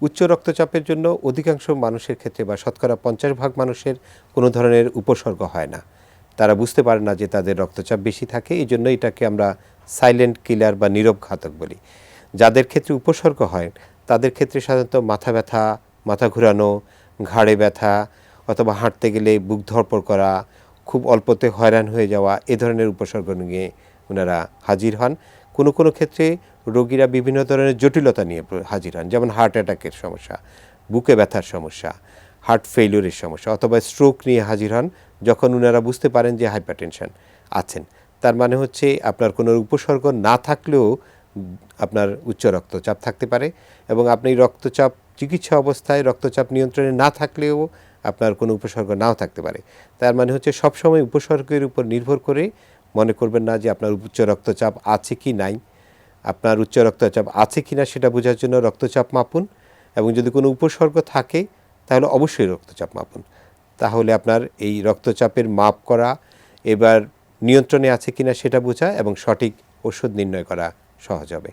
উচ্চ রক্তচাপের জন্য অধিকাংশ মানুষের ক্ষেত্রে বা শতকরা 50% মানুষের কোনো ধরনের উপসর্গ হয় না। তারা বুঝতে পারে না যে তাদের রক্তচাপ বেশি থাকে, এই জন্য এটাকে আমরা সাইলেন্ট কিলার বা নীরব ঘাতক বলি। যাদের ক্ষেত্রে উপসর্গ হয় তাদের ক্ষেত্রে সাধারণত মাথা ব্যথা, মাথা ঘোরানো, ঘাড়ে ব্যথা অথবা হাঁটতে গেলে বুক ধড়ফড় করা, খুব অল্পতে হয়রান হয়ে যাওয়া, এ ধরনের উপসর্গ নিয়ে ওনারা হাজির হন। কোনো কোনো ক্ষেত্রে রোগীরা বিভিন্ন ধরনের জটিলতা নিয়ে হাজির হন, যেমন হার্ট অ্যাটাকের সমস্যা, বুকে ব্যথার সমস্যা, হার্ট ফেইলিউরের সমস্যা অথবা স্ট্রোক নিয়ে হাজির হন যখন ওনারা বুঝতে পারেন যে হাইপারটেনশন আছেন। তার মানে হচ্ছে আপনার কোনো উপসর্গ না থাকলেও আপনার উচ্চ রক্তচাপ থাকতে পারে, এবং আপনি রক্তচাপ চিকিৎসা অবস্থায় রক্তচাপ নিয়ন্ত্রণে না থাকলেও আপনার কোনো উপসর্গ নাও থাকতে পারে। তার মানে হচ্ছে সবসময় উপসর্গের উপর নির্ভর করে মনে করবেন না যে আপনার উচ্চ রক্তচাপ আছে কি নাই। আপনার উচ্চ রক্তচাপ আছে কি না সেটা বোঝার জন্য রক্তচাপ মাপুন, এবং যদি কোনো উপসর্গ থাকে তাহলে অবশ্যই রক্তচাপ মাপুন। তাহলে আপনার এই রক্তচাপের মাপ করা এবার নিয়ন্ত্রণে আছে কিনা সেটা বোঝা এবং সঠিক ওষুধ নির্ণয় করা সহজ হবে।